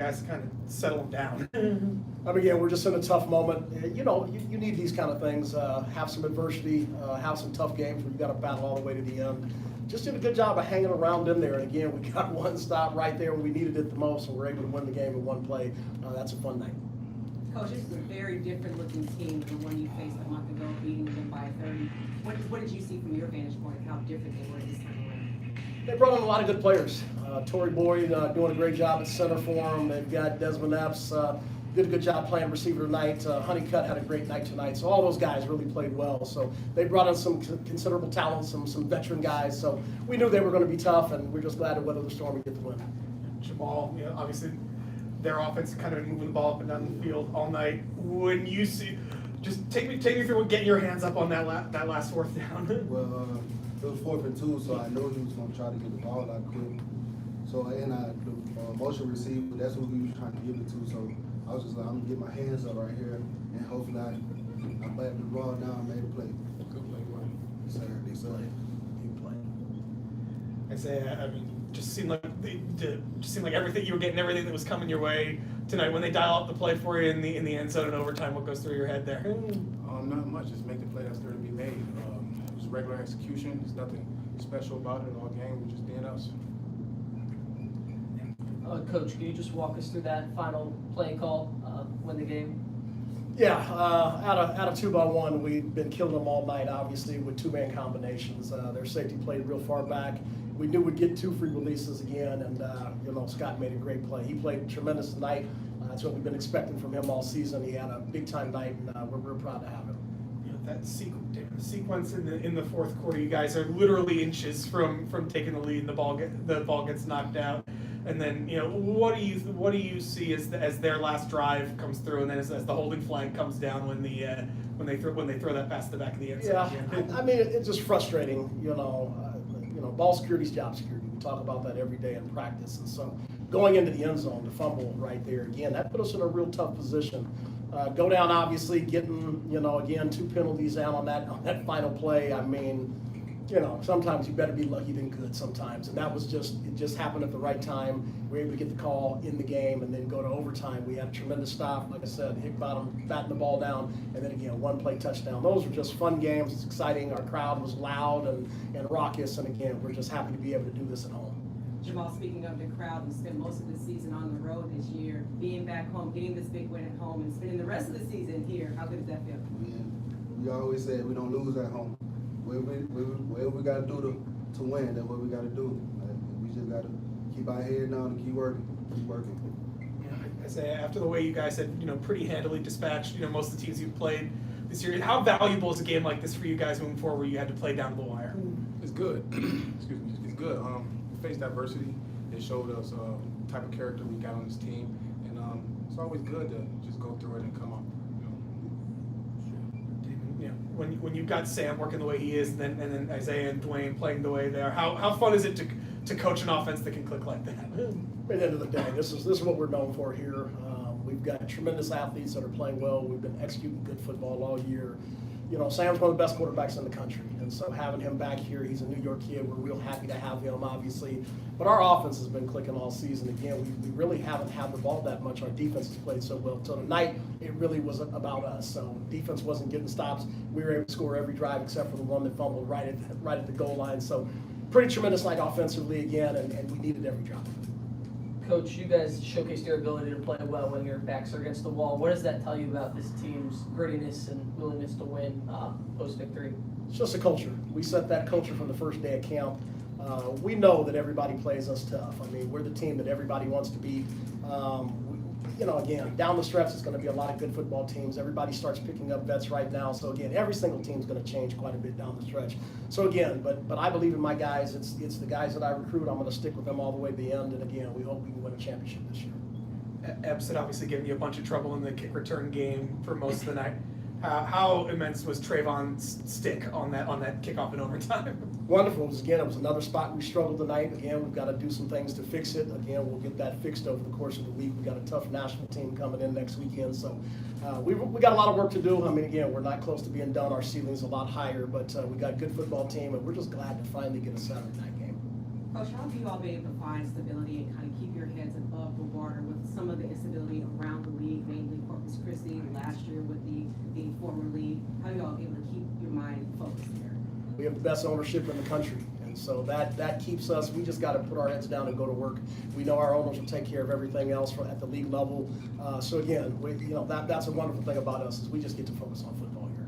guys to kind of settle them down. I mean, again, we're just in a tough moment. You need these kind of things. Have some adversity, have some tough games where you got to battle all the way to the end. Just did a good job of hanging around in there. And again, we got one stop right there when we needed it the most, and we're able to win the game in one play. That's a fun night. Coach, this is a very different looking team than the one you faced a month ago, beating them by 30. What did you see from your vantage point, how different they were this time around? They brought in a lot of good players. Torrey Boyd doing a great job at center for them. They've got Desmond Epps, did a good job playing receiver tonight. Honeycutt had a great night tonight. So all those guys really played well. So they brought in some considerable talent, some veteran guys. So we knew they were going to be tough, and we're just glad to weather the storm and get the win. Jamal, obviously their offense kind of moving the ball up and down the field all night. When you see, just take me through getting your hands up on that last fourth down. Well, it was 4th and 2, so I knew he was going to try to get the ball out quick. So, and the motion receiver, that's what we were trying to give it to. So I was just like, I'm going to get my hands up right here, and hopefully I back the ball down and made a play. Good play, boy. Saturday, Sunday. Big play. I say, I mean, just seemed like everything you were getting, everything that was coming your way tonight. When they dial up the play for you in the end zone and overtime, what goes through your head there? Not much. Just make the play that's there to be made. Just regular execution. There's nothing special about it all game. We're just being us. Coach, can you just walk us through that final play call, win the game? Yeah, out of 2-by-1, we've been killing them all night, obviously, with two-man combinations. Their safety played real far back. We knew we'd get 2 free releases again, and Scott made a great play. He played tremendous tonight. That's what we've been expecting from him all season. He had a big-time night, and we're real proud to have him. That sequence in the fourth quarter, you guys are literally inches from taking the lead, and the ball gets knocked out. And then what do you see as their last drive comes through, and then as the holding flag comes down when they throw that pass to the back of the end zone? Yeah, I mean it's just frustrating. Ball security is job security. We talk about that every day in practice, and so going into the end zone to fumble right there again, that put us in a real tough position. Go down, obviously, getting again 2 penalties out on that final play. I mean, sometimes you better be lucky than good sometimes, and that was it just happened at the right time. We were able to get the call in the game and then go to overtime. We had a tremendous stop, like I said, Hickenbottom batting the ball down, and then again, 1-play touchdown. Those were just fun games. It's exciting. Our crowd was loud and raucous, and again, we're just happy to be able to do this at home. Jamal, speaking of the crowd, you spent most of the season on the road this year, being back home, getting this big win at home, and spending the rest of the season here. How good does that feel? We always said we don't lose at home. Whatever we got to do to win, that's what we got to do. We just got to keep our head down and keep working. I say, after the way you guys had pretty handily dispatched most of the teams you've played this year, how valuable is a game like this for you guys moving forward, where you had to play down to the wire? It's good. Excuse me. It's good. We faced adversity. It showed us the type of character we got on this team, and it's always good to just go through it and come up. When you've got Sam working the way he is, and then Isaiah and Dwayne playing the way they are, how fun is it to coach an offense that can click like that? At the end of the day, this is what we're known for here. We've got tremendous athletes that are playing well. We've been executing good football all year. Sam's one of the best quarterbacks in the country, and so having him back here, he's a New York kid. We're real happy to have him, obviously. But our offense has been clicking all season. Again, we really haven't had the ball that much. Our defense has played so well. So tonight, it really wasn't about us. So defense wasn't getting stops. We were able to score every drive except for the one that fumbled right at the goal line. So pretty tremendous night offensively again, and we needed every drive. Coach, you guys showcased your ability to play well when your backs are against the wall. What does that tell you about this team's grittiness and willingness to win post-victory? It's just a culture. We set that culture from the first day of camp. We know that everybody plays us tough. I mean, we're the team that everybody wants to beat. Again, down the stretch, it's going to be a lot of good football teams. Everybody starts picking up vets right now. So again, every single team is going to change quite a bit down the stretch. So again, but I believe in my guys. It's the guys that I recruit. I'm going to stick with them all the way to the end. And again, we hope we can win a championship this year. Epps had obviously given you a bunch of trouble in the kick return game for most of the night. How immense was Trayvon's stick on that kickoff in overtime? Wonderful. It was another spot we struggled tonight. Again, we've got to do some things to fix it. Again, we'll get that fixed over the course of the week. We've got a tough national team coming in next weekend, so we got a lot of work to do. I mean, again, we're not close to being done. Our ceiling's a lot higher, but we got a good football team, and we're just glad to finally get a Saturday night game. Coach, how have you all been able to find stability and kind of keep your heads above the water with some of the instability around the league, mainly Corpus Christi last year with the former league? How are you all able to keep your mind focused there? We have the best ownership in the country, and so that keeps us. We just got to put our heads down and go to work. We know our owners will take care of everything else at the league level. So again, that's a wonderful thing about us is we just get to focus on football here.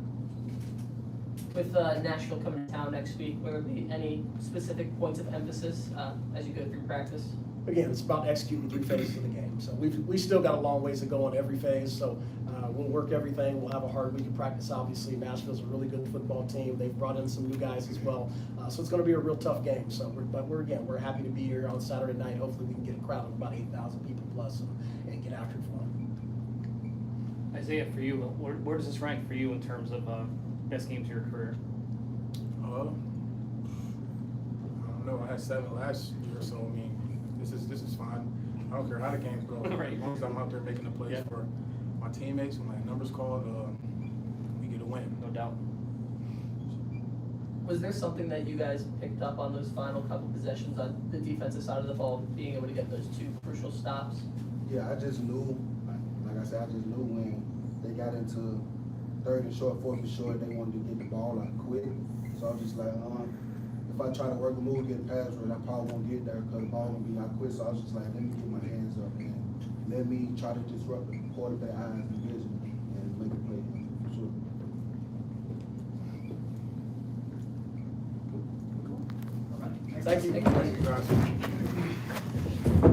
With Nashville coming to town next week, will there be any specific points of emphasis as you go through practice? Again, it's about executing 3 phases of the game. So we still got a long ways to go on every phase. So we'll work everything. We'll have a hard week of practice. Obviously, Nashville's a really good football team. They've brought in some new guys as well. So it's going to be a real tough game. So we're happy to be here on Saturday night. Hopefully, we can get a crowd of about 8,000 people plus and get after it for them. Isaiah, for you, where does this rank for you in terms of best games of your career? I don't know. I had 7 last year, so I mean, this is fine. I don't care how the games go. Right. As long as I'm out there making the plays Yeah. for my teammates, when my number's called, we get a win. No doubt. Was there something that you guys picked up on those final couple possessions on the defensive side of the ball, being able to get those 2 crucial stops? Yeah, I just knew, like I said, I just knew when they got into 3rd and short, 4th and short, they wanted to get the ball out quick. So I was just like, if I try to work a move, get a pass rush, I probably won't get there because the ball will be out quick. So I was just like, let me get my hands up and let me try to disrupt the quarterback eyes and vision and make a play. Sure. Thank you. Thank you, guys.